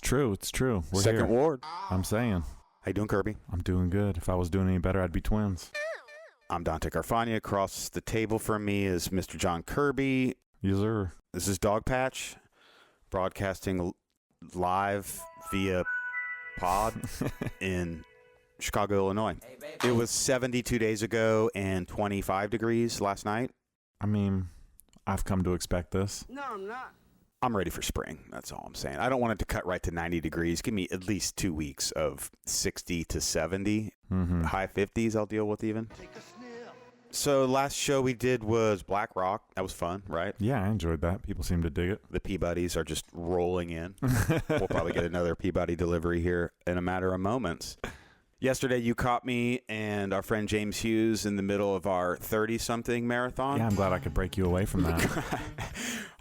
true. It's true. We're Second here. Ward. I'm saying. How you doing, Kirby? I'm doing good. If I was doing any better, I'd be twins. I'm Dante Carfagna. Across the table from me is Mr. John Kirby. Yes, sir. This is Dogpatch, broadcasting live via pod in Chicago, Illinois. It was 72 days ago and 25 degrees last night. I mean, I've come to expect this. No, I'm not. I'm ready for spring. That's all I'm saying. I don't want it to cut right to 90 degrees. Give me at least 2 weeks of 60 to 70. High 50s I'll deal with even. Take a sniff. So last show we did was Black Rock. That was fun, right? Yeah, I enjoyed that. People seem to dig it. The Peabodys are just rolling in. We'll probably get another Peabody delivery here in a matter of moments. Yesterday, you caught me and our friend James Hughes in the middle of our 30-something marathon. Yeah, I'm glad I could break you away from that.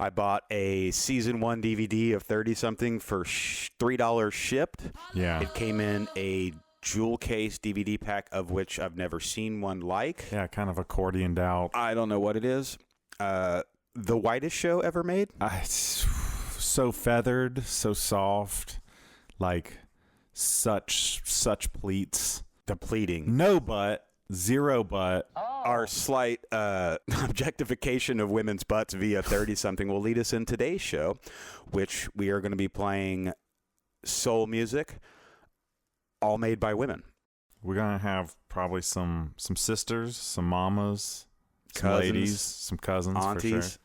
I bought a season 1 DVD of 30-something for $3 shipped. Yeah. It came in a jewel case DVD pack, of which I've never seen one like. Yeah, kind of accordioned out. I don't know what it is. The whitest show ever made? It's so feathered, so soft, like such pleats. The pleating. No butt, zero butt. Our slight objectification of women's butts via 30-something will lead us in today's show, which we are going to be playing soul music, all made by women. We're going to have probably some sisters, some mamas, some Cousins, ladies, some cousins, aunties. for sure.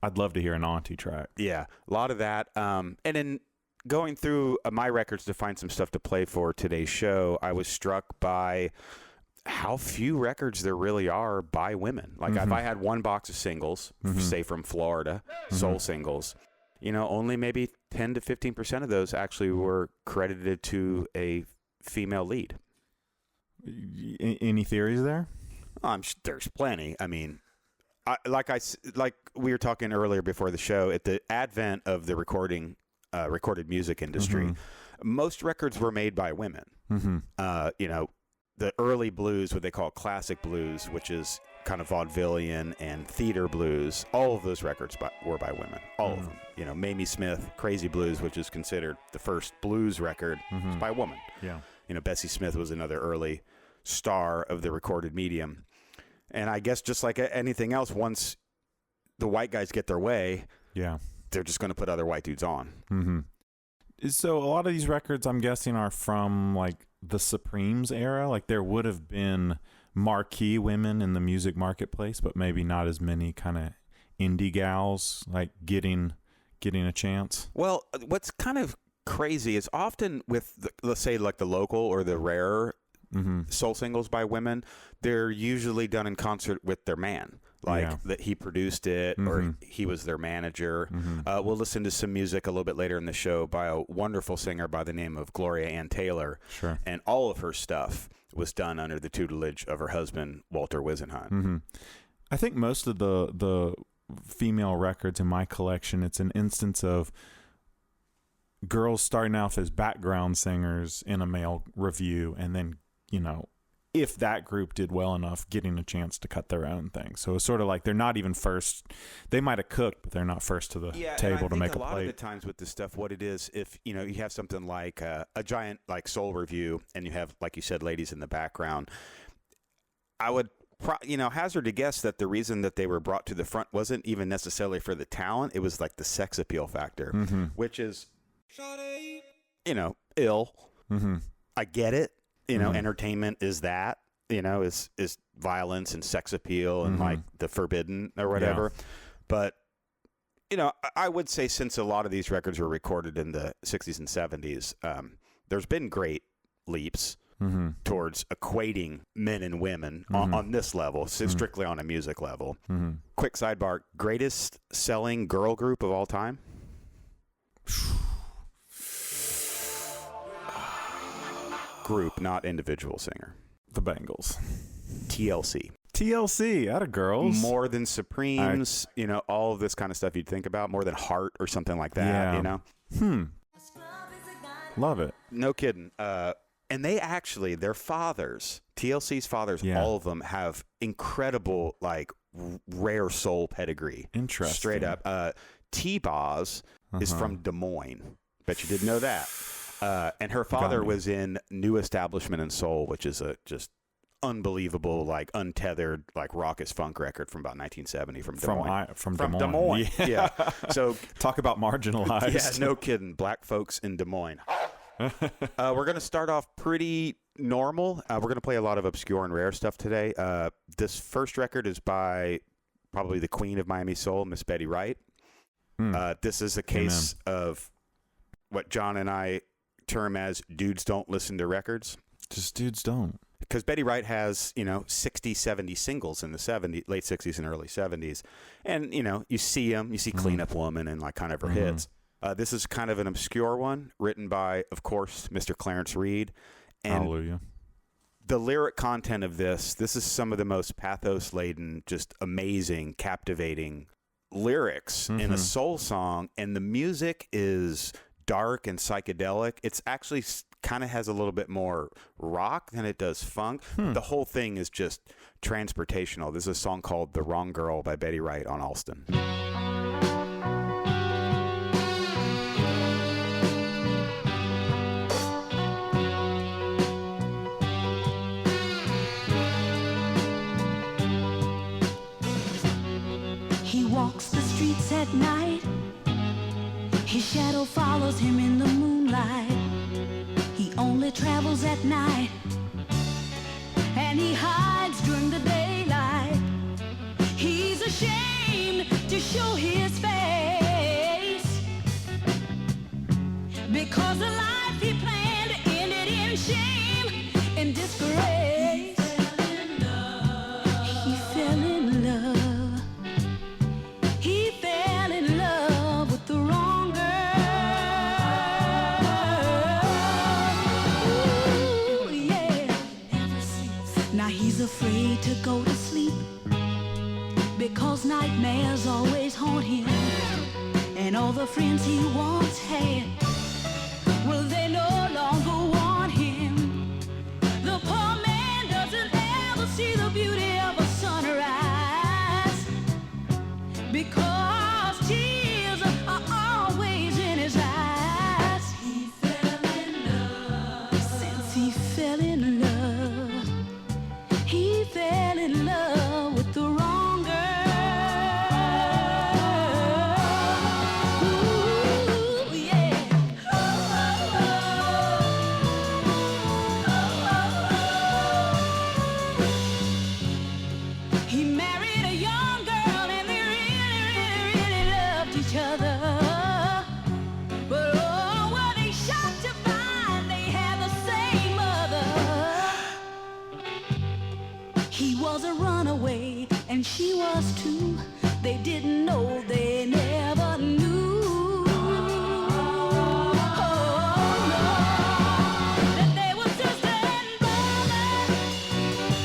I'd love to hear an auntie track. Yeah, a lot of that. And in going through my records to find some stuff to play for today's show, I was struck by how few records there really are by women. Like if I had one box of singles, say from Florida, soul singles, only maybe 10 to 15% of those actually were credited to a female lead. Any theories there? There's plenty. I mean, like we were talking earlier before the show, at the advent of the recorded music industry, most records were made by women. The early blues, what they call classic blues, which is kind of vaudevillian and theater blues, all of those records were by women. All of them. Mamie Smith, Crazy Blues, which is considered the first blues record, is by a woman. Yeah. Bessie Smith was another early star of the recorded medium. And I guess just like anything else, once the white guys get their way, they're just going to put other white dudes on. So a lot of these records, I'm guessing, are from like the Supremes era. Like there would have been marquee women in the music marketplace, but maybe not as many kind of indie gals like getting a chance. Well, what's kind of crazy is often with let's say like the local or the rarer soul singles by women, they're usually done in concert with their man, that he produced it or he was their manager. We'll listen to some music a little bit later in the show by a wonderful singer by the name of Gloria Ann Taylor. Sure. And all of her stuff was done under the tutelage of her husband, Walter Wisenhunt. I think most of the female records in my collection, it's an instance of girls starting off as background singers in a male review, and then if that group did well enough, getting a chance to cut their own thing. So it's sort of like they're not even first. They might have cooked, but they're not first to the table to make a plate. A lot of the times with this stuff, what it is, if you have something like a giant like soul review, and you have, like you said, ladies in the background, I would hazard to guess that the reason that they were brought to the front wasn't even necessarily for the talent. It was like the sex appeal factor, which is, ill. I get it. Entertainment is that, is violence and sex appeal and like the forbidden or whatever. Yeah. But, I would say since a lot of these records were recorded in the 60s and 70s, there's been great leaps towards equating men and women on this level, strictly on a music level. Quick sidebar, greatest selling girl group of all time? Group, not individual singer. The Bangles. TLC, out of girls. More than Supremes, all of this kind of stuff you'd think about, more than Heart or something like that, Love it. No kidding. And they actually, their fathers, TLC's fathers, all of them have incredible, like, rare soul pedigree. Interesting. Straight up. T-Boz is from Des Moines. Bet you didn't know that. And her father was in New Establishment and Soul, which is a just unbelievable, like untethered, like raucous funk record from about 1970 from Des Moines. From Des Moines. Yeah. So talk about marginalized. Yeah, no kidding. Black folks in Des Moines. We're going to start off pretty normal. We're going to play a lot of obscure and rare stuff today. This first record is by probably the queen of Miami Soul, Miss Betty Wright. This is a case of what John and I term as dudes don't listen to records. Just dudes don't. Because Betty Wright has, 60, 70 singles in the late 60s and early 70s. And, you see them. You see Clean Up Woman and like kind of her hits. This is kind of an obscure one written by, of course, Mr. Clarence Reid. And Hallelujah. The lyric content of this is some of the most pathos-laden, just amazing, captivating lyrics in a soul song. And the music is dark and psychedelic. It's actually kind of has a little bit more rock than it does funk. The whole thing is just transportational. This is a song called The Wrong Girl by Betty Wright on Alston. He walks the streets at night. His shadow follows him in the moonlight. He only travels at night, and he hides during the daylight. He's ashamed to show his face, because the life he planned ended in shame and disgrace. He fell in love. He fell in love with the wrong girl. Ooh, yeah. Now he's afraid to go to sleep, because nightmares always haunt him. And all the friends he once had, well, they no longer want him. The poor man doesn't ever see the beauty of a sunrise, because tears are always in his eyes. He fell in love. Since he fell in love, he fell in love with the wrong girl. Ooh, yeah. He married a young girl and they really, really loved each other. But oh, were they shocked to find they had the same mother. He was a runaway and she was too. They didn't know, they never knew. Oh, no, that they were sister and brother.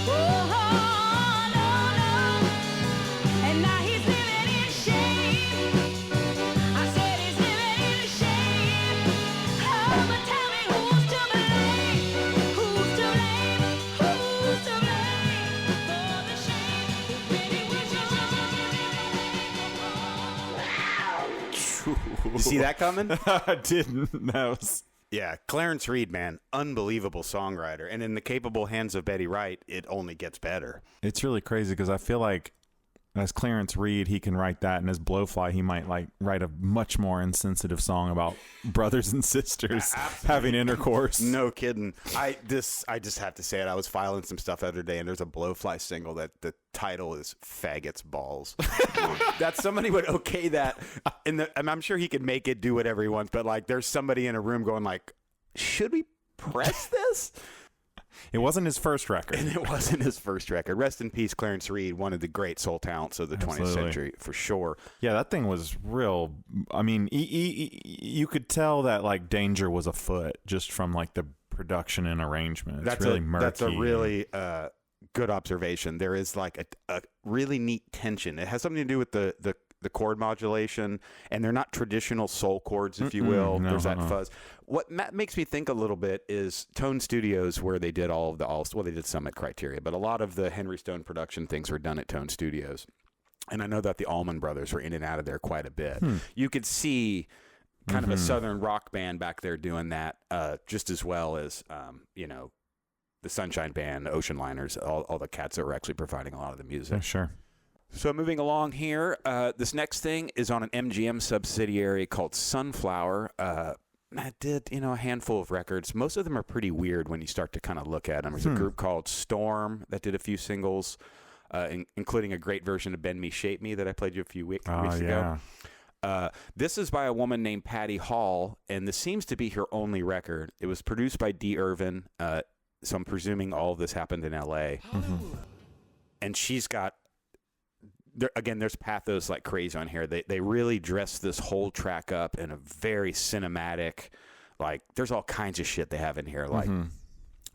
Oh, no, no. And now he's living in shame. I said he's living in shame. Oh, but tell me who's to blame? Who's to blame? Who's to blame for the shame that really was yours? You see that coming? I didn't. That was... Yeah, Clarence Reid, man, unbelievable songwriter. And in the capable hands of Betty Wright, it only gets better. It's really crazy because I feel like as Clarence Reid, he can write that, and as Blowfly, he might like write a much more insensitive song about brothers and sisters having intercourse. No kidding. I just have to say it. I was filing some stuff the other day, and there's a Blowfly single that the title is "Faggots Balls." That somebody would okay that, and I'm sure he could make it do whatever he wants. But like, there's somebody in a room going like, "Should we press this?" It wasn't his first record. And it wasn't his first record. Rest in peace, Clarence Reid, one of the great soul talents of the 20th century, for sure. Yeah, that thing was real. I mean, you could tell that like danger was afoot just from like the production and arrangement. It's really murky. That's a really good observation. There is like a really neat tension. It has something to do with the chord modulation, and they're not traditional soul chords, if you will. There's that fuzz. What makes me think a little bit is Tone Studios, where they did they did some at Criteria, but a lot of the Henry Stone production things were done at Tone Studios. And I know that the Allman Brothers were in and out of there quite a bit. You could see kind of a southern rock band back there doing that just as well as, the Sunshine Band, Ocean Liners, all the cats that were actually providing a lot of the music. Yeah, sure. So moving along here, this next thing is on an MGM subsidiary called Sunflower. That did, a handful of records. Most of them are pretty weird when you start to kind of look at them. There's a group called Storm that did a few singles, including a great version of Bend Me, Shape Me that I played you a few weeks ago. This is by a woman named Patty Hall, and this seems to be her only record. It was produced by Dee Irvin, so I'm presuming all of this happened in L.A. And she's got, there's pathos like crazy on here. They really dress this whole track up in a very cinematic, like there's all kinds of shit they have in here, like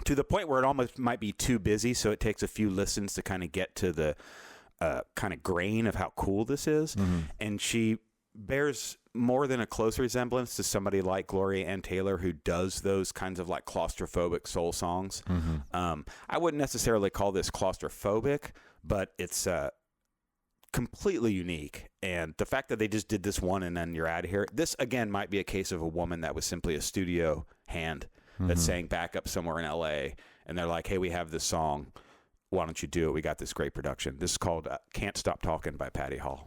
to the point where it almost might be too busy, so it takes a few listens to kind of get to the kind of grain of how cool this is. And she bears more than a close resemblance to somebody like Gloria Ann Taylor, who does those kinds of like claustrophobic soul songs. I wouldn't necessarily call this claustrophobic, but it's completely unique. And the fact that they just did this one and then you're out of here, this again might be a case of a woman that was simply a studio hand that sang back up somewhere in LA, and they're like, hey, we have this song, why don't you do it? We got this great production. This is called Can't Stop Talking by Patty Hall.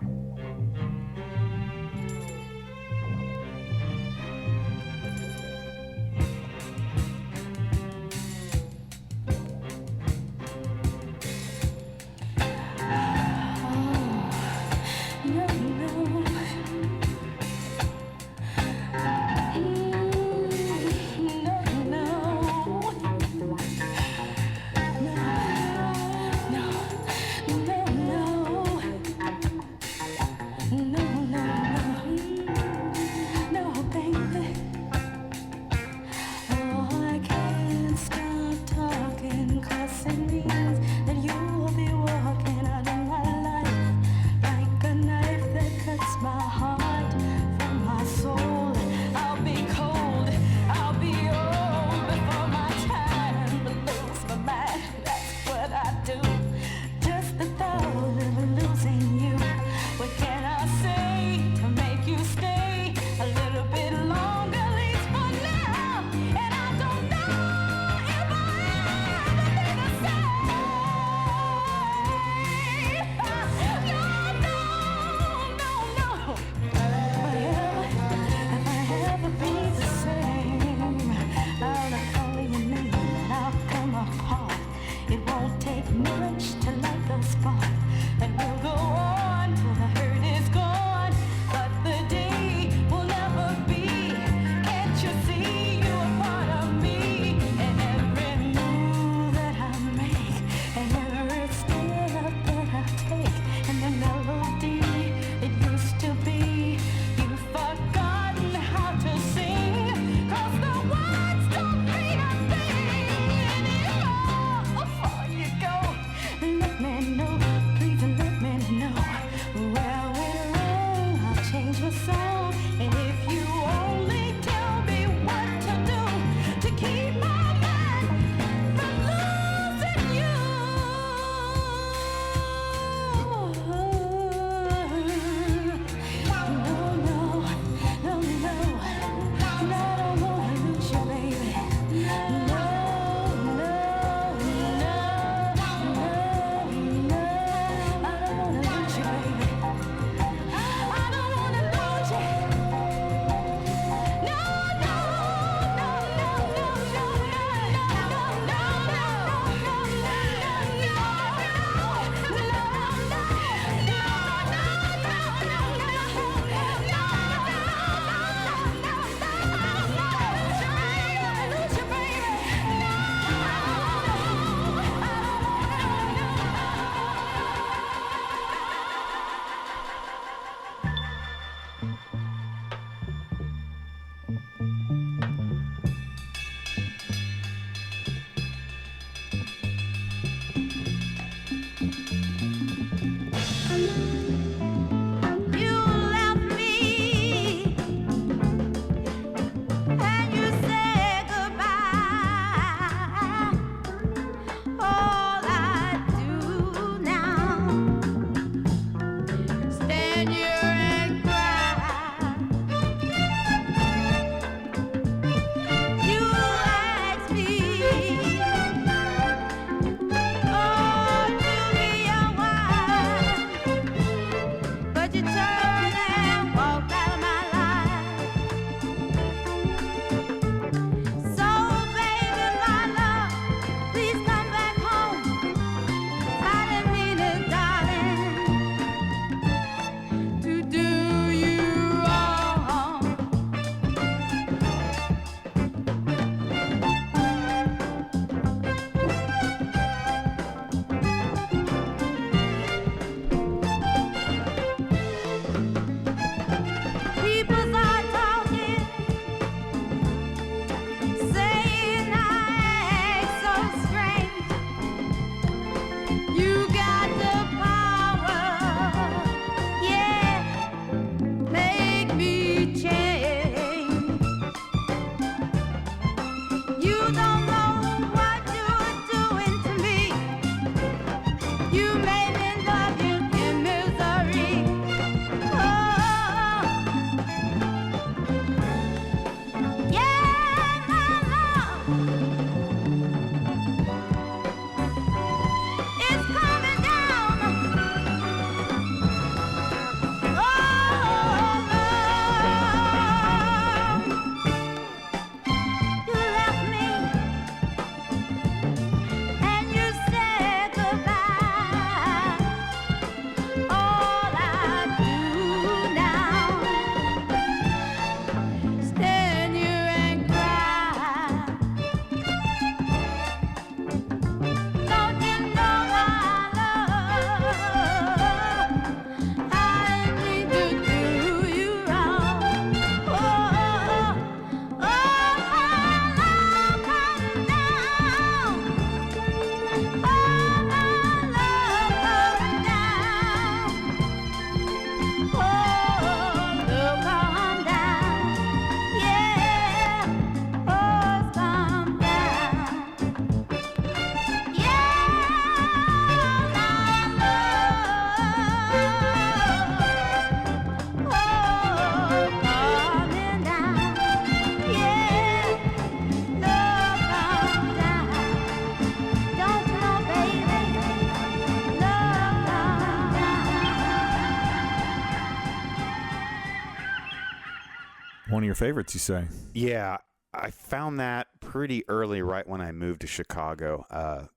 one of your favorites, you say? Yeah, I found that pretty early, right when I moved to Chicago.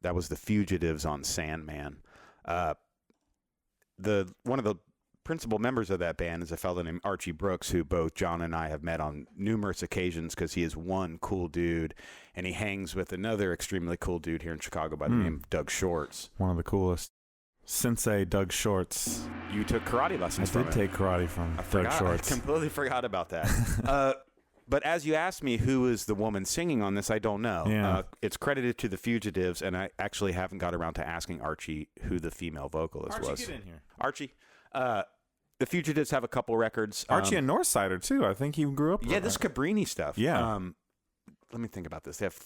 That was The Fugitives on Sandman. One of the principal members of that band is a fellow named Archie Brooks, who both John and I have met on numerous occasions because he is one cool dude, and he hangs with another extremely cool dude here in Chicago by the name of Doug Shorts. One of the coolest. Sensei Doug Shorts. You took karate lessons from him. I did take karate from Doug Shorts. I completely forgot about that. But as you asked me who is the woman singing on this, I don't know. Yeah. It's credited to The Fugitives, and I actually haven't got around to asking Archie who the female vocalist was. Archie, get in here. Archie, The Fugitives have a couple records. Archie and Northsider, too. I think he grew up with Yeah, this Cabrini stuff. Yeah. Let me think about this. They have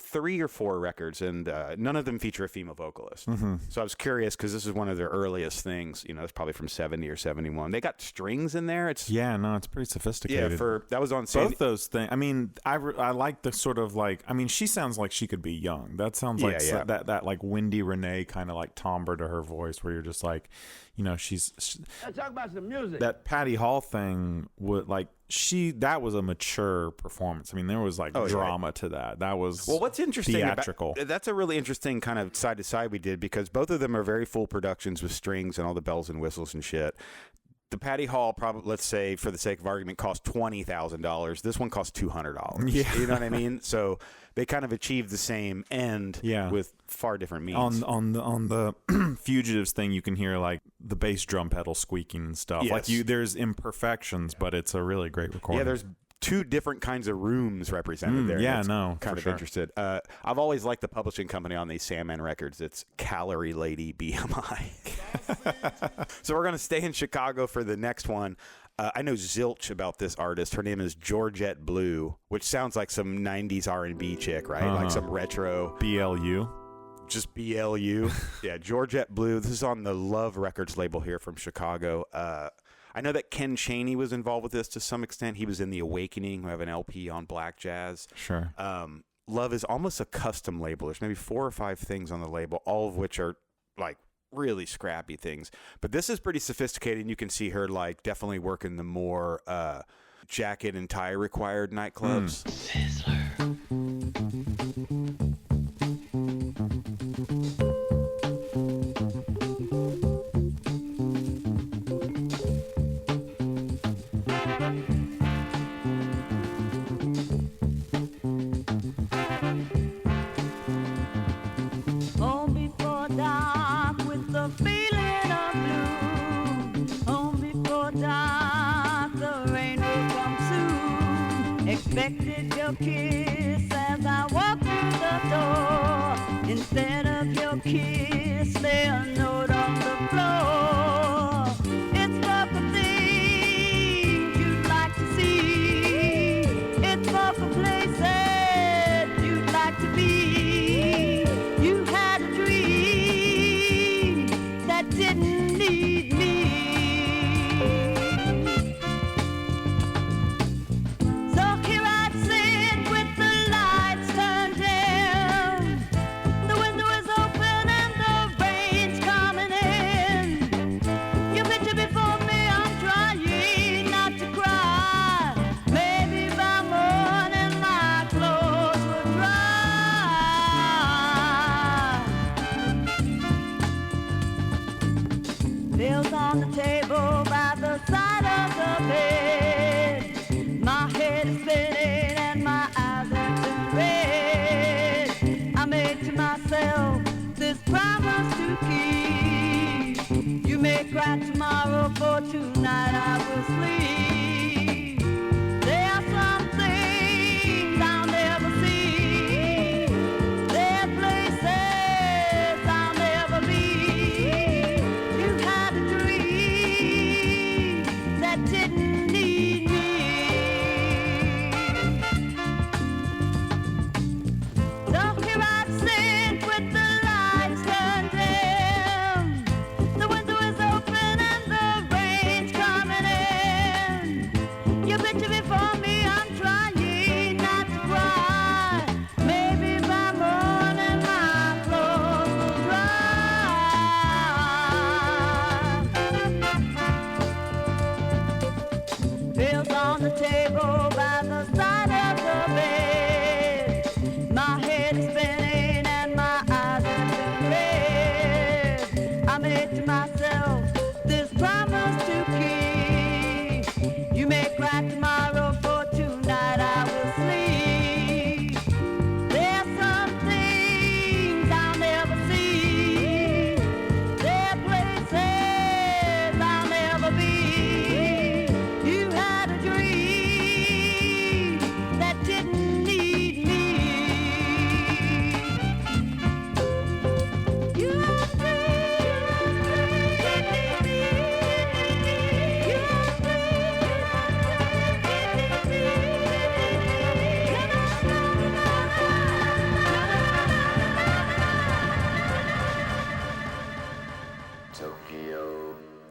3 or 4 records, and none of them feature a female vocalist. Mm-hmm. So I was curious because this is one of their earliest things. You know, it's probably from 70 or 71. They got strings in there. It's pretty sophisticated. Yeah, that was on both those things. I mean, I like the sort of like. I mean, she sounds like she could be young. That sounds like that like Wendy Renee kind of like timbre to her voice, where you're just like, you know, she's Let's talk about some music. That Patty Hall thing would like that was a mature performance. I mean, there was like drama to that. That was what's interesting theatrical. That's a really interesting kind of side to side we did, because both of them are very full productions with strings and all the bells and whistles and shit. The Patty Hall, probably, let's say for the sake of argument, cost $20,000. This one cost $200. Yeah. You know what I mean? So they kind of achieved the same end with far different means. On the Fugitives thing, you can hear like the bass drum pedal squeaking and stuff. Yes. Like there's imperfections, but it's a really great recording. Yeah, there's 2 different kinds of rooms represented there. Yeah, That's no, kind of sure. interested. I've always liked the publishing company on these Sandman records. It's Calorie Lady BMI. So we're going to stay in Chicago for the next one. I know zilch about this artist. Her name is Georgette Blue, which sounds like some 90s R&B chick, right? Like some retro. BLU. Just BLU. Yeah, Georgette Blue. This is on the Love Records label here from Chicago. I know that Ken Chaney was involved with this to some extent. He was in The Awakening, who have an LP on Black Jazz. Sure. Love is almost a custom label. There's maybe 4 or 5 things on the label, all of which are like really scrappy things. But this is pretty sophisticated, and you can see her like definitely working the more jacket and tie required nightclubs. Home before dark with the feeling of blue. Home before dark, the rain will come soon. Expected your kiss as I walk through the door. Instead of your kiss, lay a note on the floor. It's for the things you'd like to see. It's for the places you'd like to be. You had a dream that didn't need me. So here I sit with the lights turned down. The window is open and the rain's coming in. Your picture before me, I'm trying not to cry. Maybe by morning my clothes will dry. Bills on the table by the side of the bed. My head is spinning and my eyes have turned red. I made to myself this promise to keep. You may cry tomorrow, for tonight I will sleep. There are some things I'll never see. There are places I'll never be. You had a dream that didn't need me. So here I sit with the lights turned down. The window is open and the rain's coming in.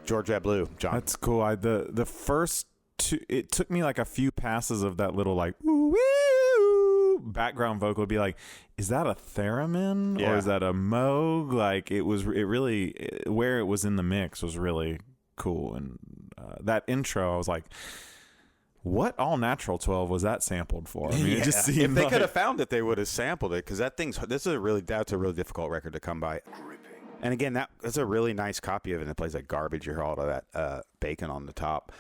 Georgette Blue, John. That's cool. The first two, it took me like a few passes of that little like woo background vocal to be like, is that a theremin or is that a Moog? Like it really where it was in the mix was really cool. And that intro, I was like, what All Natural 12 was that sampled for? I mean, it just seemed if they like, could have found it, they would have sampled it because that's a really difficult record to come by. And again, that's a really nice copy of it. And it plays like garbage. You hear all of that bacon on the top.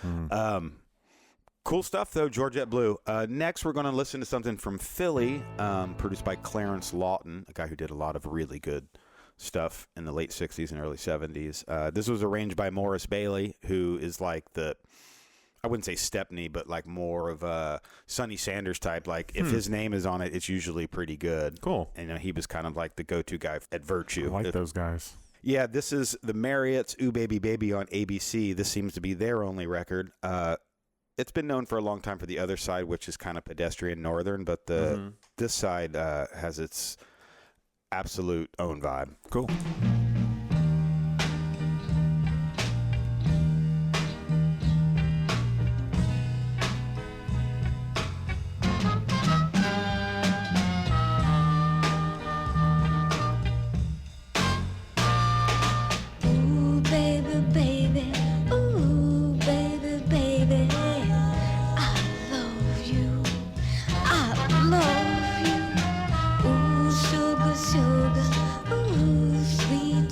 Cool stuff, though, Georgette Blue. Next, we're going to listen to something from Philly, produced by Clarence Lawton, a guy who did a lot of really good stuff in the late 60s and early 70s. This was arranged by Morris Bailey, who is like I wouldn't say Stepney, but like more of a Sonny Sanders type. Like if his name is on it, it's usually pretty good. Cool. And he was kind of like the go-to guy at Virtue. I like those guys. Yeah, this is the Marriott's Ooh Baby Baby on ABC. This seems to be their only record. It's been known for a long time for the other side, which is kind of pedestrian northern, but this side has its absolute own vibe. Cool. Ooh, baby, baby. Ooh, baby, baby. I love you. I love you. Ooh, sugar, sugar. Ooh, sweet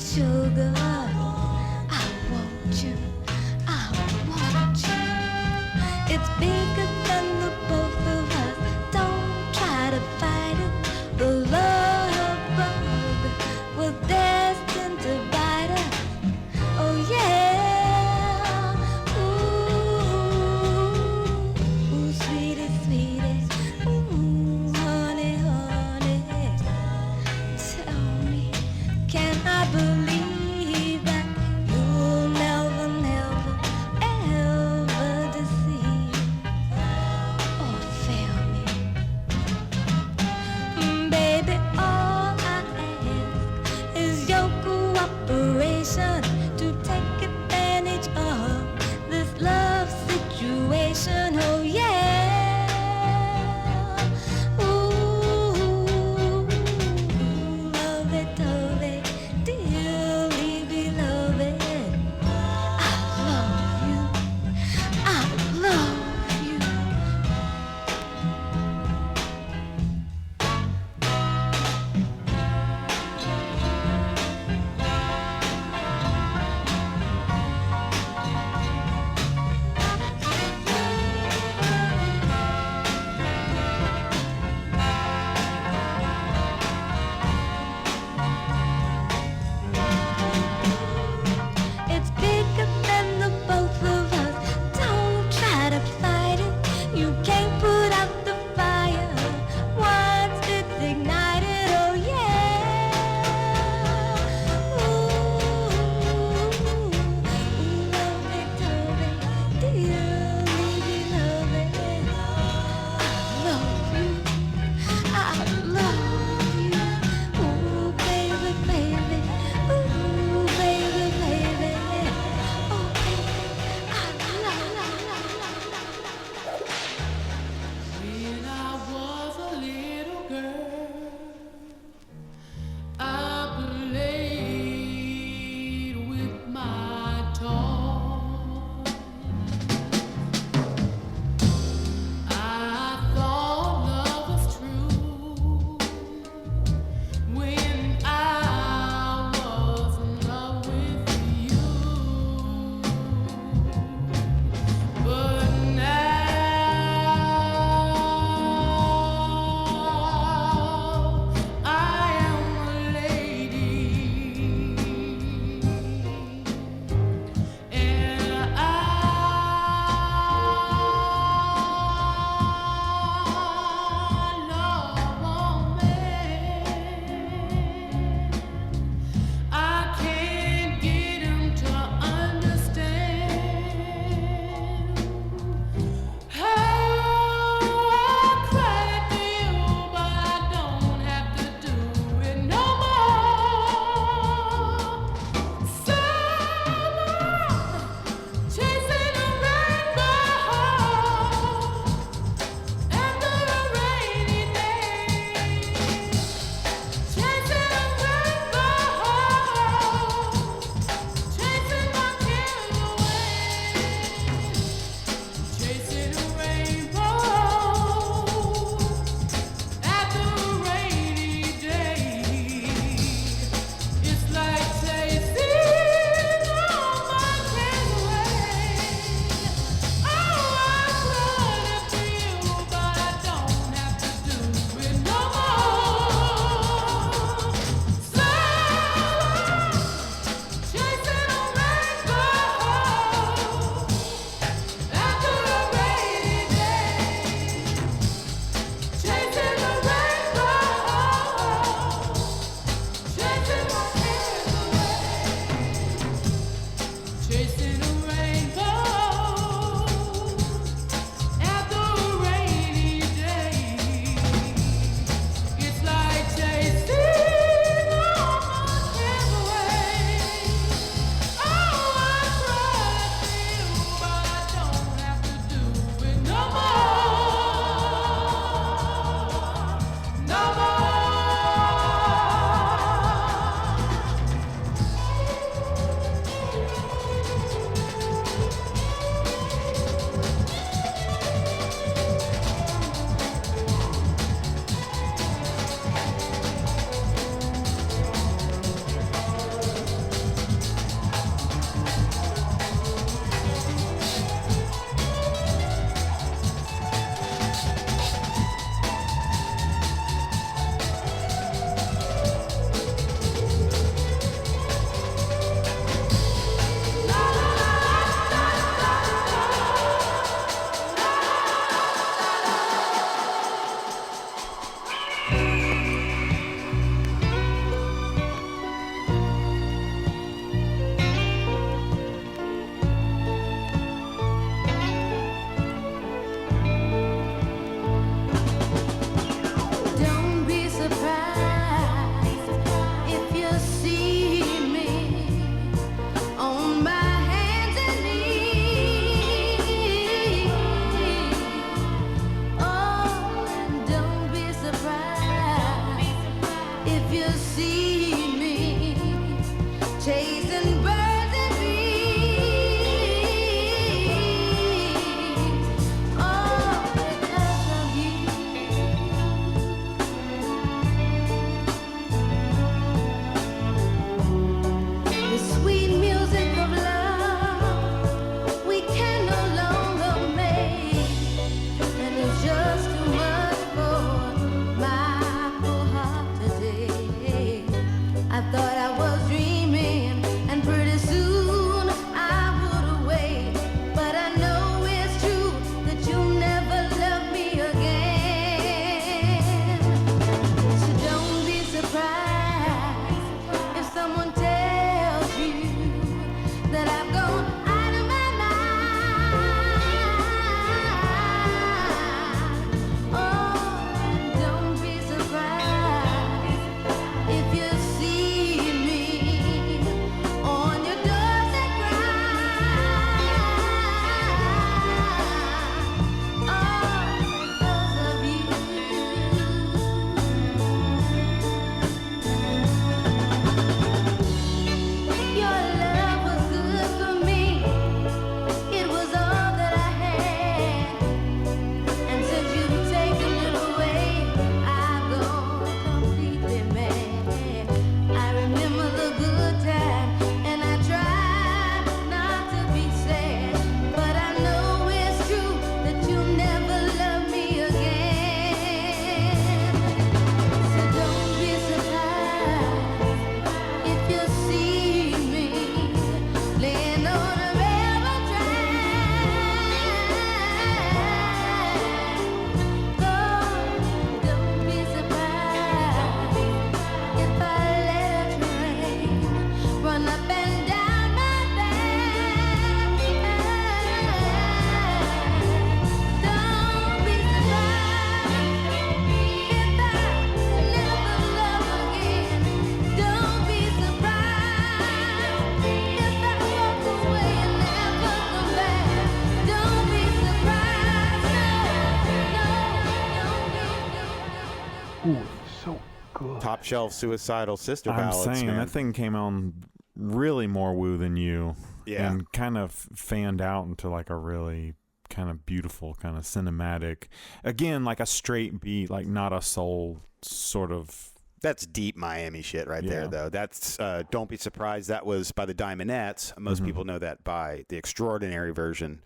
shelf suicidal sister I'm ballads. saying man. that thing came on really more woo than you. Yeah. And kind of fanned out into like a really kind of beautiful, kind of cinematic, again, like a straight beat, like not a soul sort of. That's deep Miami shit right there, though. That's Don't Be Surprised. That was by the Diamonettes. Most people know that by the extraordinary version,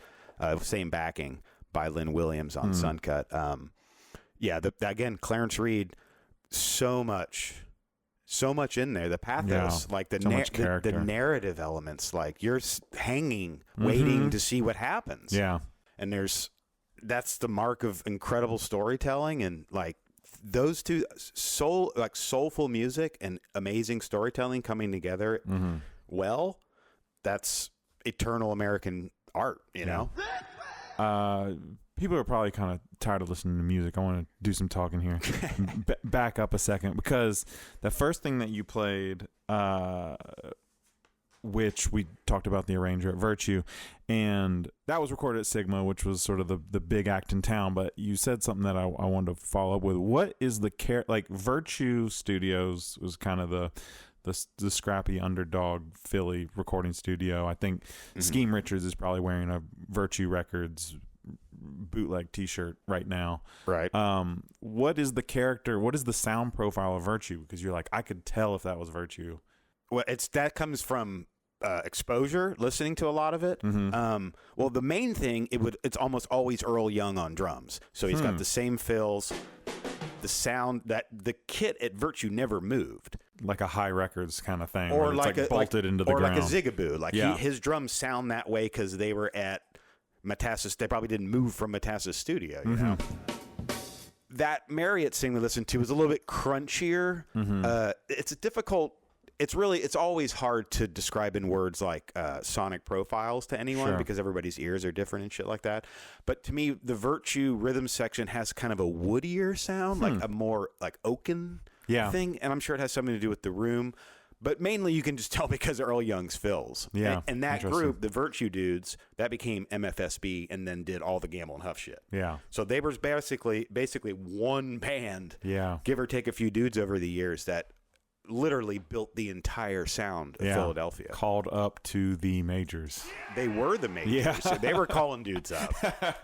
same backing by Lynn Williams on Suncut. Again, Clarence Reed, so much in there. The pathos, like the the narrative elements, like you're hanging, waiting to see what happens. Yeah, and that's the mark of incredible storytelling, and like those two soulful music and amazing storytelling coming together. Well, that's eternal American art, you know. People are probably kind of tired of listening to music. I want to do some talking here. Back up a second, because the first thing that you played, which we talked about the arranger at Virtue, and that was recorded at Sigma, which was sort of the big act in town. But you said something that I wanted to follow up with. What is the like Virtue Studios was kind of the scrappy underdog Philly recording studio. I think Scheme Richards is probably wearing a Virtue Records bootleg t-shirt right now. Right. What is the character, what is the sound profile of Virtue? Because you're like, I could tell if that was Virtue. Well, that comes from exposure, listening to a lot of it. Well, the main thing, it's almost always Earl Young on drums. So he's got the same fills, the sound, that the kit at Virtue never moved. Like a High Records kind of thing, or it's like bolted into the ground. Or like a Zigaboo. Like his drums sound that way because they were at Metastas. They probably didn't move from Metastas studio, you know. That Marriott thing we listened to was a little bit crunchier. It's difficult. It's always hard to describe in words like sonic profiles to anyone because everybody's ears are different and shit like that. But to me, the Virtue rhythm section has kind of a woodier sound, like a more like oaken thing. And I'm sure it has something to do with the room. But mainly you can just tell because of Earl Young's fills. Yeah. And that group, the Virtue dudes, that became MFSB and then did all the Gamble and Huff shit. Yeah. So they were basically one band, give or take a few dudes over the years, that literally built the entire sound of Philadelphia. Called up to the majors. They were the majors. So they were calling dudes up.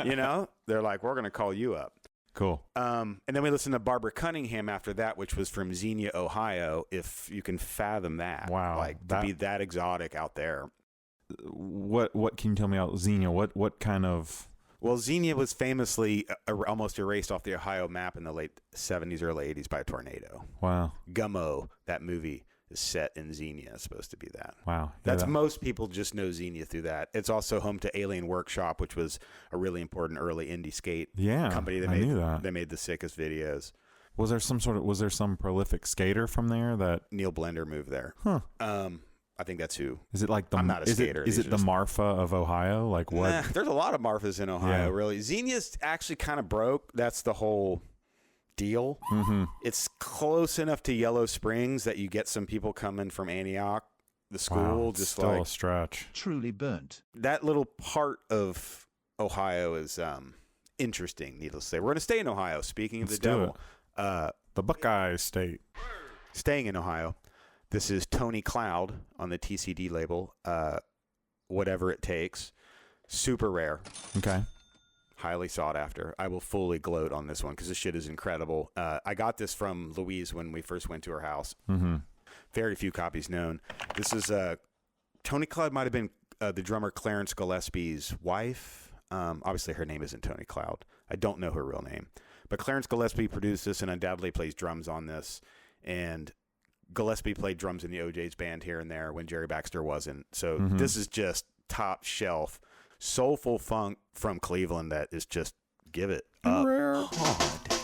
You know? They're like, we're going to call you up. Cool. And then we listened to Barbara Cunningham after that, which was from Xenia, Ohio, if you can fathom that. Wow. Like, to be that exotic out there. What can you tell me about Xenia? What kind of... Well, Xenia was famously almost erased off the Ohio map in the late 70s, early 80s by a tornado. Wow. Gummo, that movie, is set in Xenia. It's supposed to be that. Wow. Most people just know Xenia through that. It's also home to Alien Workshop, which was a really important early indie skate company that knew that. They made the sickest videos. Was there some prolific skater from there that Neil Blender moved there? Huh. I think that's who. Is it like the? I'm not a skater. Is it the Marfa of Ohio? Like what? Nah, there's a lot of Marfas in Ohio, really. Xenia's actually kind of broke. That's the whole deal. It's close enough to Yellow Springs that you get some people coming from Antioch, the school, just still like a stretch. Truly burnt. That little part of Ohio is interesting. Needless to say, we're going to stay in Ohio. Speaking of the devil, the Buckeye State. Staying in Ohio. This is Tony Cloud on the TCD label. Whatever It Takes. Super rare. Okay. Highly sought after. I will fully gloat on this one because this shit is incredible. I got this from Louise when we first went to her house. Very few copies known. This is Tony Cloud might have been the drummer Clarence Gillespie's wife. Obviously, her name isn't Tony Cloud. I don't know her real name. But Clarence Gillespie produced this and undoubtedly plays drums on this. And Gillespie played drums in the OJ's band here and there when Jerry Baxter wasn't. So this is just top shelf, soulful funk from Cleveland that is just give it up. Hard.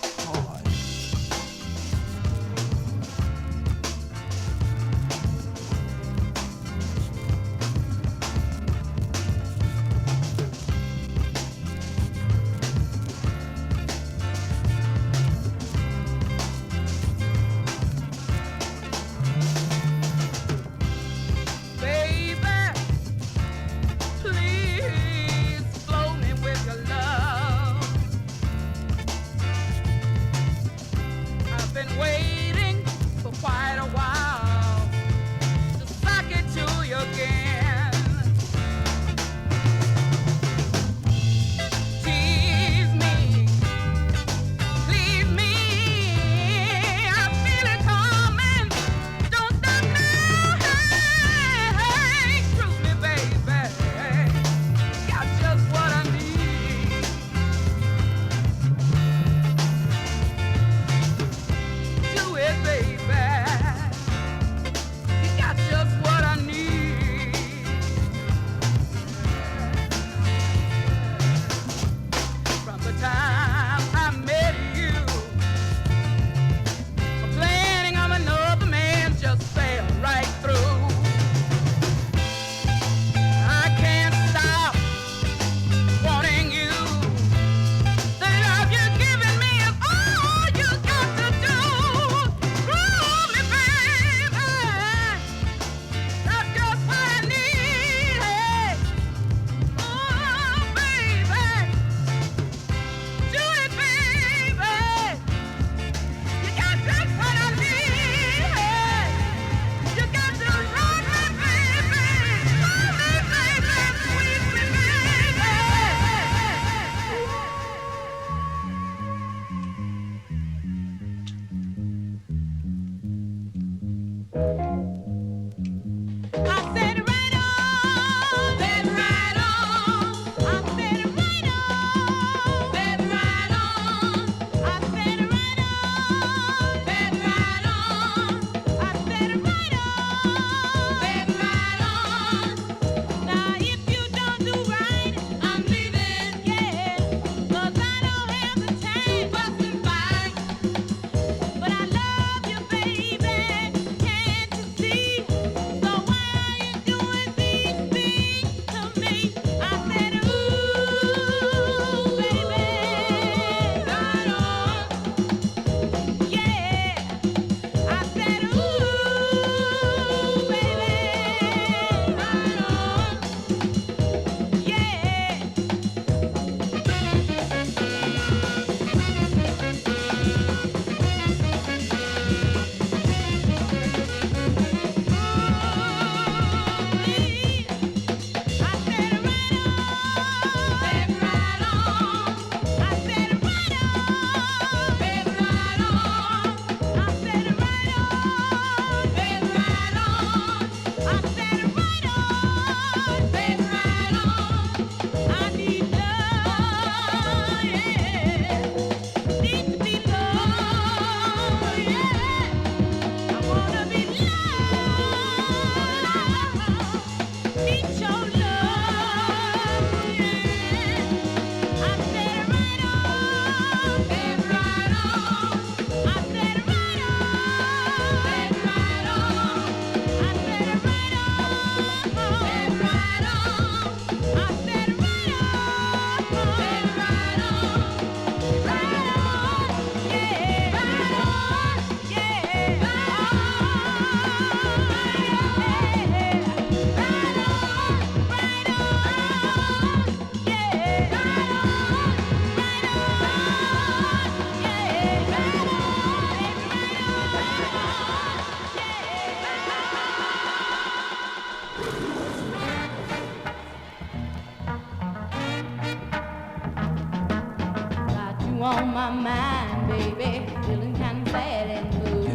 on my mind, baby. Feeling kind of sad and blue.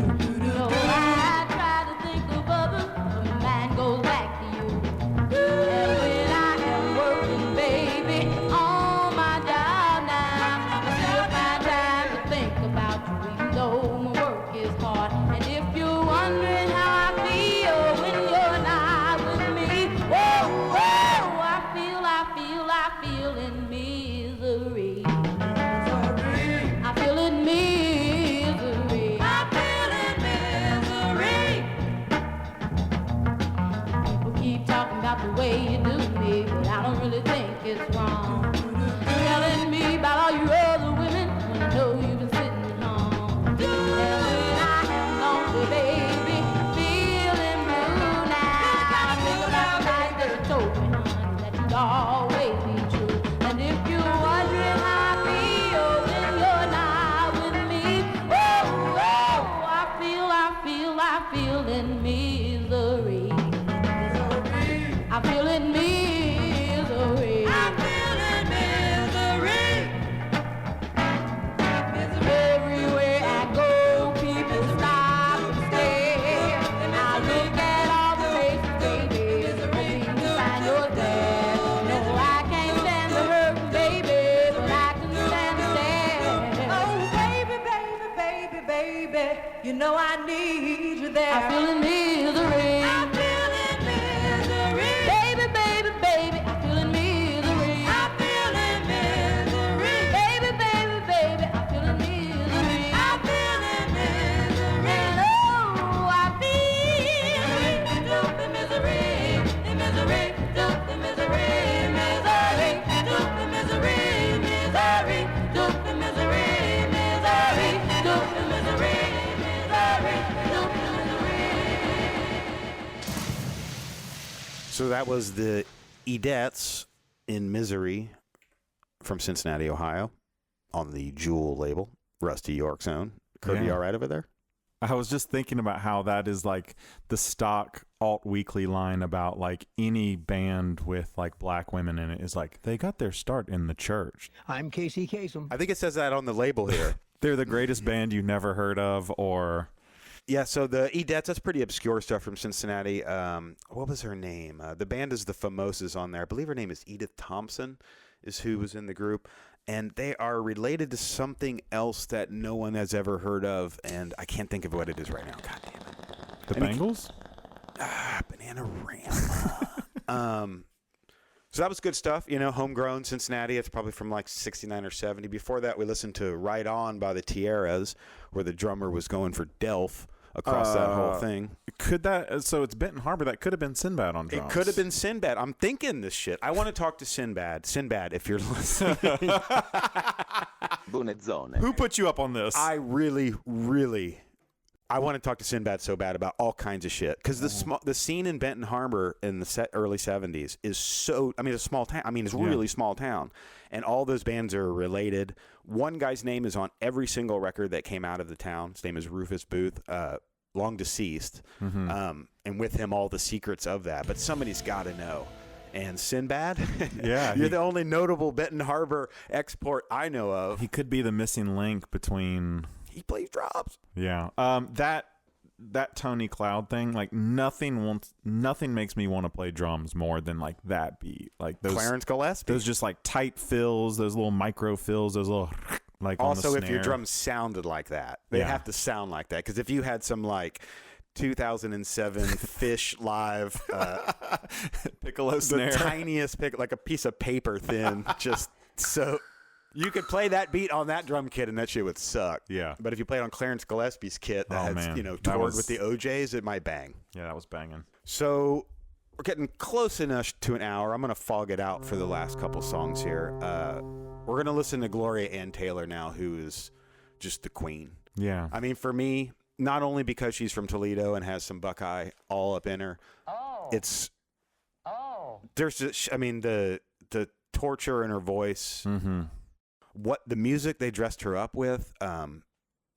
So I try to think of others, but my mind goes back to you. And when I am working, baby, on my job now, I still find time to think about you, even though my work is hard. And if you're wondering how I feel when you're not with me, whoa, whoa, I feel in misery. I feel in misery. I feel in misery. People keep talking about the way you do me, but I don't really think it's wrong. Telling me about all you other women when I know you've been sitting at home. And when I am lonely, baby, feeling blue now, I think about the night that you told me, honey, that you'd always be true. And if you're wondering how I feel when you're not with me, whoa, whoa, I feel in misery. I feel in misery. I feel in misery. Everywhere I go, people stop and stare. And I look at all the faces, baby, hoping to find yours there. No, I can't stand the hurt, baby, but I can stand the stare. Oh, baby, baby, baby, baby, you know I need you there. I feel in misery. I feel in misery. Baby, baby, baby, I feel in misery. I feel in misery. Baby, baby, baby, I feel in misery. I feel in misery. And oh, I feel dope in misery. In misery, dope in misery. Misery, dope in misery. Misery, dope in misery. Misery, dope in misery. Misery, dope in misery. So that was the Edettes in Misery from Cincinnati, Ohio, on the Jewel label, Rusty York's own. Kirby, Yeah. all right over there? I was just thinking about how that is like the stock alt weekly line about like any band with like black women in it is like they got their start in the church. I'm Casey Kasem. I think it says that on the label here. They're the greatest band you never heard of, or Yeah, so the Edettes, that's pretty obscure stuff from Cincinnati. What was her name? The band is the Famosas on there. I believe her name is Edith Thompson is who was in the group. And they are related to something else that no one has ever heard of, and I can't think of what it is right now. God damn it. the Bangles. Bananarama. So that was good stuff, you know, homegrown Cincinnati. It's probably from like 69 or 70. Before that, we listened to Right On by the Tierras, where the drummer was going for Delph across that whole thing. Could that? So it's Benton Harbor. That could have been Sinbad on drums. It could have been Sinbad. I'm thinking this shit. I want to talk to Sinbad. Sinbad, if you're listening. Who put you up on this? I really want to talk to Sinbad so bad about all kinds of shit, because the scene in Benton Harbor in the early 70s is so. I mean, it's a small town. I mean, it's really small town, and all those bands are related. One guy's name is on every single record that came out of the town. His name is Rufus Booth, long deceased, and with him all the secrets of that. But somebody's got to know. And Sinbad, you're the only notable Benton Harbor export I know of. He could be the missing link between. He plays drums. Yeah. That Tony Cloud thing, like nothing makes me want to play drums more than like that beat. Like those Clarence Gillespie. Those just like tight fills, those little micro fills, those little like also, on the if your snare. drums sounded like that, they have to sound like that. Because if you had some like 2007 Fish Live piccolo snare, the tiniest pick, like a piece of paper thin, just so you could play that beat on that drum kit and that shit would suck. Yeah. But if you played on Clarence Gillespie's kit that has, toured with the OJs, it might bang. Yeah, that was banging. So we're getting close enough to an hour. I'm going to fog it out for the last couple songs here. We're going to listen to Gloria Ann Taylor now, who is just the queen. Yeah. I mean, for me, not only because she's from Toledo and has some Buckeye all up in her, there's just, I mean, the torture in her voice, what the music they dressed her up with,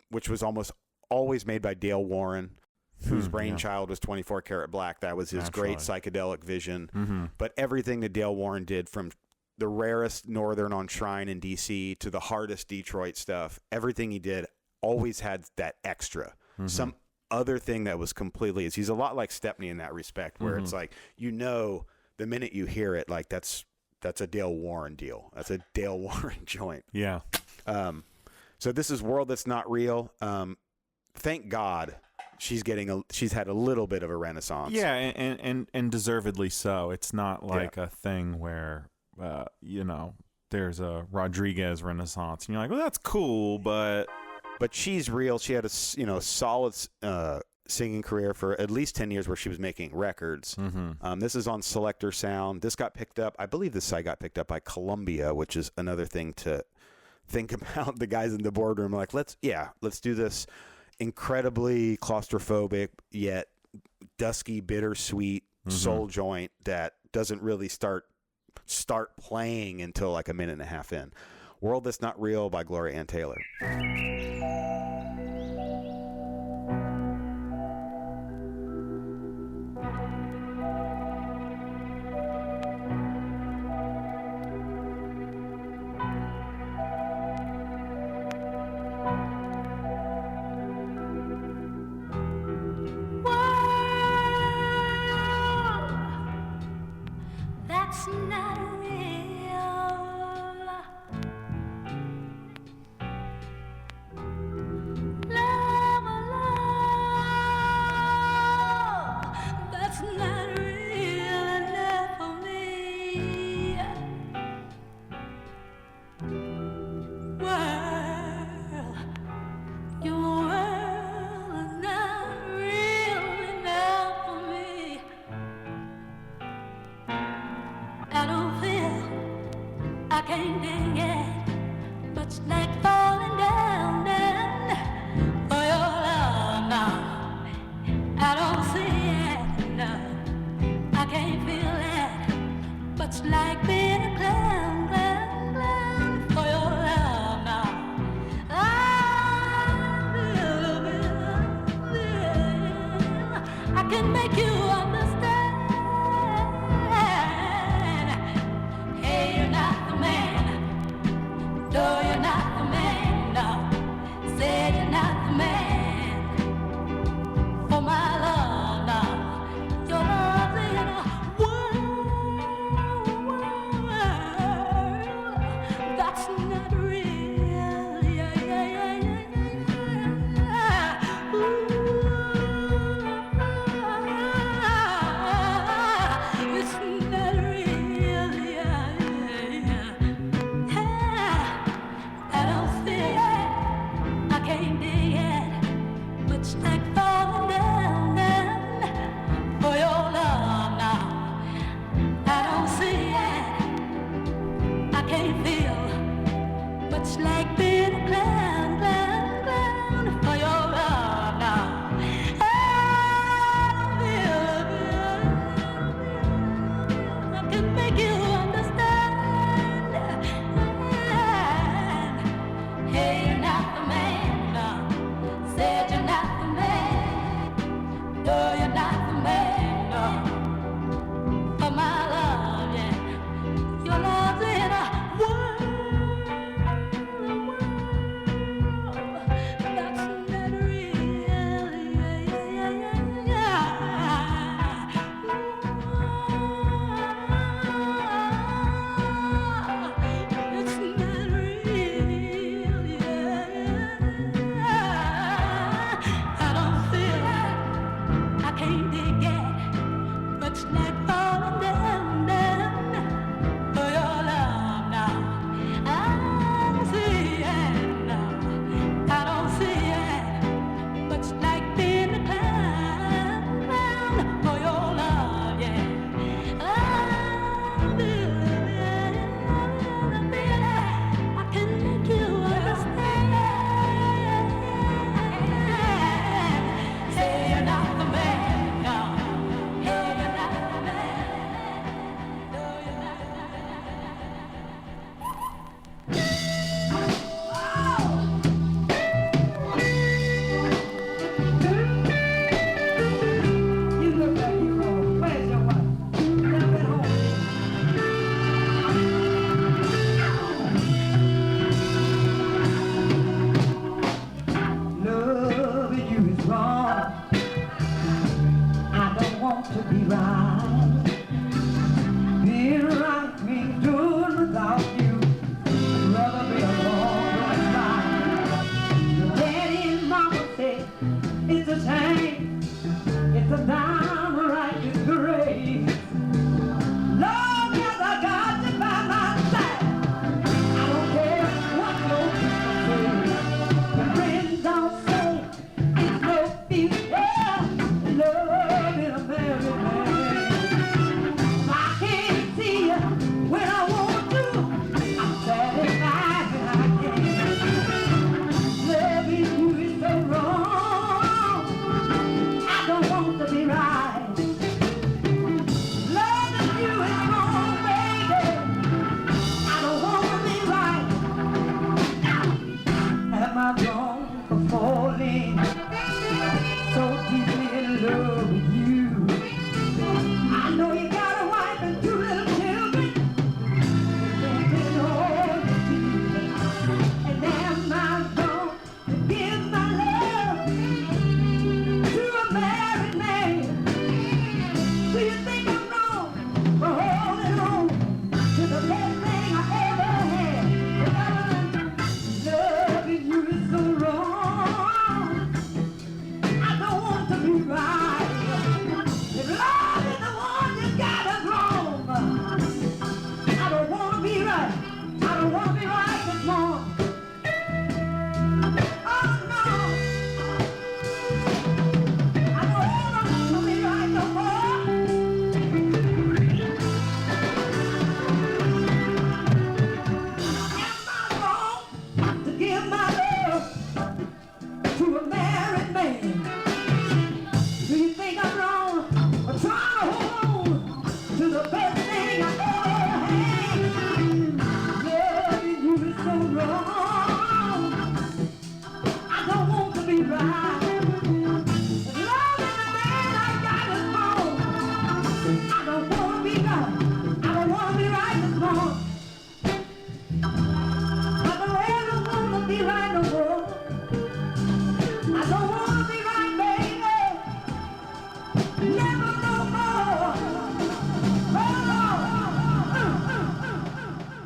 which was almost always made by Dale Warren, whose brainchild was 24 Karat Black. That was his great psychedelic vision. But everything that Dale Warren did from the rarest Northern on Shrine in DC to the hardest Detroit stuff, everything he did always had that extra. Some other thing that was completely, he's a lot like Stepney in that respect, where it's like, the minute you hear it, like that's a Dale Warren deal. That's a Dale Warren joint. Yeah. So this is World That's Not Real. Thank God she's had a little bit of a renaissance. Yeah, and deservedly so. It's not like a thing where there's a Rodriguez renaissance and you're like, well, that's cool, but she's real. She had a solid singing career for at least 10 years where she was making records. This is on Selector Sound. This got picked up. I believe this site got picked up by Columbia, which is another thing to think about. The guys in the boardroom are like, let's do this incredibly claustrophobic yet dusky, bittersweet soul joint that doesn't really start playing until like a minute and a half in. World That's Not Real by Gloria Ann Taylor. That's not real. Love, that's not real enough for me. World, your world is not real enough for me. I don't feel I can't dig it, much like falling down for your love now. I don't see it, no. I can't feel it, much like being a clown for your love now. I can make you understand. Hey, you're not the man. No, you're not the man. No, say you're not the man. For my love, no, your love's in a world that's not real. Yeah, yeah, yeah, yeah. Ooh, it's not real. Yeah, yeah, yeah. I don't feel it. I can't dig it. Much like falling down for your love now. I don't see it. I can't feel. Much like being a clown for your love now. I feel I can make you understand. Hey, you're not the man, no. Said you're not the man. No, you're not the man, no. For my love, yeah. Your love's in a world that's not real. Yeah, yeah, yeah, yeah, yeah. It's not real, yeah. I don't feel it. I can't dig it. Much like falling down for your love now. I don't see it, no. I don't see it. Much like being a clown for your love, yeah. I feel it. I can make you understand. Say you're not the man, no. Hey, you're not the man. want to be right. Being right means doing without you. I'd rather be alone than right. Your daddy and mama say it's a shame. It's a downright disgrace. Long as I got you by my side, I don't care what your people say. Your friends don't say it's no future. Love in a married man. I can't see you when I want to. I'm satisfied when I can. Loving you is so wrong. I don't want to be right. Loving you is wrong, baby. I don't want to be right. Am I wrong for falling so deeply in love with you? I know you got a wife and 2 little children. You've been all you do. And am I wrong to give my love to a married man? Do you think I'm wrong for holding on to the best thing I ever had? Loving you is so wrong. I don't want to be right. If love is the one you got us wrong, I don't want to be right. I don't want to be right this morning. Oh no, I don't want to be right no more. Am I wrong to give my love to a married man? Do you think I'm wrong for trying to hold on to the best thing I ever had? Loving you is so wrong. I don't want to be right. Loving the man I got is wrong. I don't want to be right. I don't want to be right this morning. I don't ever want to be right no more. I don't want to be right, baby. Never no more.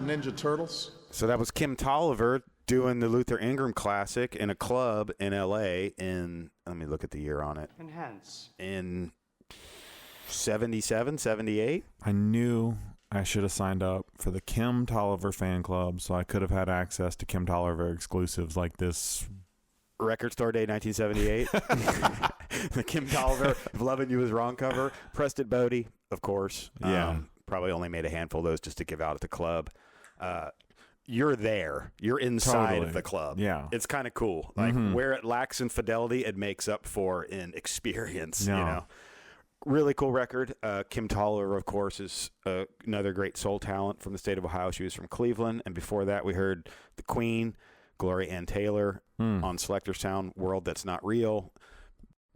Ninja Turtles. So that was Kim Tolliver doing the Luther Ingram Classic in a club in L.A. in, let me look at the year on it, Enhance. in 77, 78. I knew I should have signed up for the Kim Tolliver fan club so I could have had access to Kim Tolliver exclusives like this. Record Store Day 1978. The Kim Tolliver Lovin' You Is Wrong cover. Preston Bodie, of course. Yeah. Probably only made a handful of those just to give out at the club. You're there. You're inside Totally. of the club. Yeah. It's kind of cool. Like where it lacks in fidelity, it makes up for in experience, you Yeah. know. Really cool record. Kim Tolliver, of course, is another great soul talent from the state of Ohio. She was from Cleveland. And before that, we heard the Queen, Gloria Ann Taylor, on Selector Sound, World That's Not Real,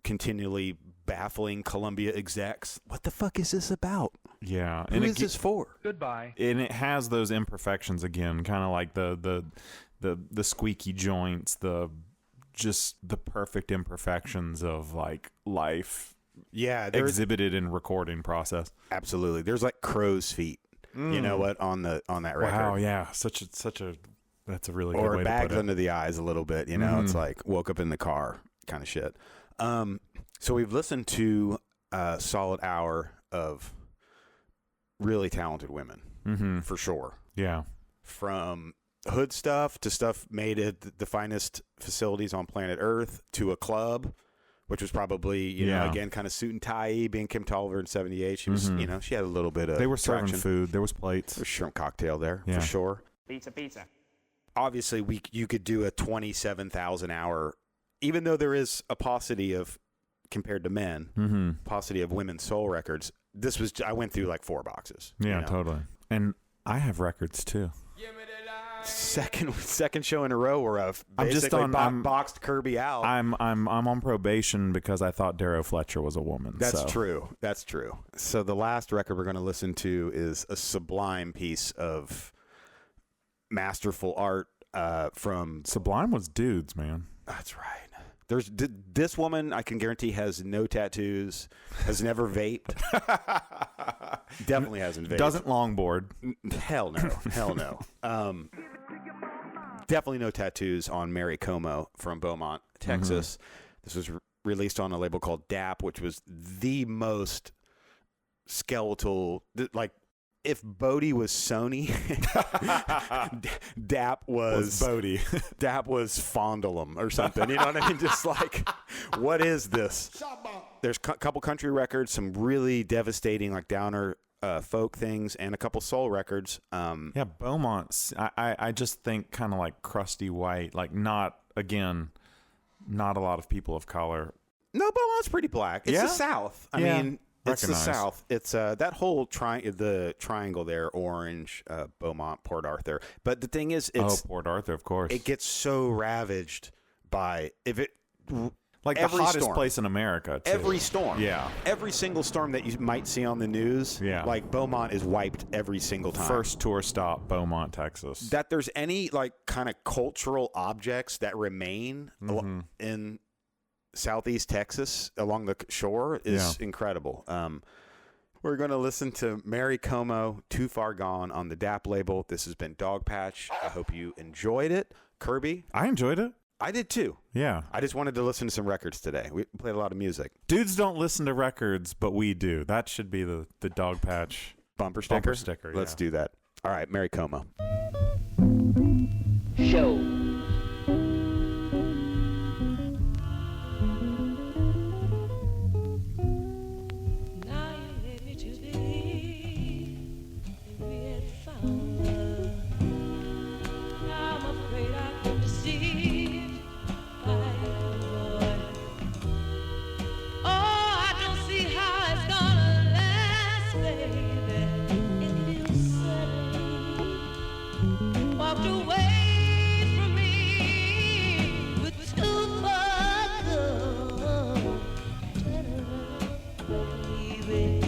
continually baffling Columbia execs. What the fuck is this about? Yeah. Who is this for? Goodbye. And it has those imperfections again, kind of like the squeaky joints, the perfect imperfections of like life Yeah, there's exhibited in recording process. absolutely. There's like crow's feet. You know what on that record? Wow, yeah, such a that's a really good Or way bags to put it. under the eyes a little bit. You know, it's like woke up in the car kind of shit. So we've listened to a solid hour of really talented women, for sure. Yeah. From hood stuff to stuff made at the finest facilities on planet Earth to a club, which was probably, you know, again, kind of suit and tie, being Kim Tolliver in 78. She was, you know, she had a little bit of They were serving traction. food. There was plates. There's shrimp cocktail there, Yeah. for sure. Pizza. Obviously, you could do a 27,000 hour, even though there is a paucity of, compared to men, paucity of women's soul records. This was, I went through like 4 boxes. Yeah, you know? totally. And I have records too. Second show in a row where I've I'm just basically on- boxed Kirby out. I'm on probation because I thought Darrow Fletcher was a woman. That's so. true. That's true. So the last record we're going to listen to is a sublime piece of masterful art from. Sublime was dudes, man. That's right. This woman, I can guarantee, has no tattoos, has never vaped. Definitely hasn't vaped. Doesn't longboard. Hell no. Definitely no tattoos on Mary Como from Beaumont, Texas. This was released on a label called DAP, which was the most skeletal, like, if Bodie was Sony, DAP was Bodie. DAP was Fondulum or something. You know what I mean? Just like, what is this? There's a couple country records, some really devastating, like, downer folk things, and a couple soul records. Yeah, Beaumont's, I just think kind of like crusty white, like not a lot of people of color. No, Beaumont's pretty black. It's the South. I mean, it's the South. It's that whole the triangle there, Orange, Beaumont, Port Arthur. But the thing is, it's Port Arthur, of course. It gets so ravaged by like the hottest place in America, too. Every storm. Yeah. Every single storm that you might see on the news, like Beaumont is wiped every single time. First tour stop, Beaumont, Texas. That there's any like kind of cultural objects that remain in Southeast Texas along the shore is incredible. We're going to listen to Mary Como, Too Far Gone on the DAP label. This has been Dogpatch. I hope you enjoyed it. Kirby? I enjoyed it. I did too. Yeah. I just wanted to listen to some records today. We played a lot of music. Dudes don't listen to records, but we do. That should be the Dogpatch bumper sticker. Let's do that. All right, Mary Como. Show. Now you led me to believe that we had found love. Now I'm afraid I've been deceived by your boy. Oh, I don't see how it's gonna last, baby. If you suddenly walked away from me with too far gone, baby.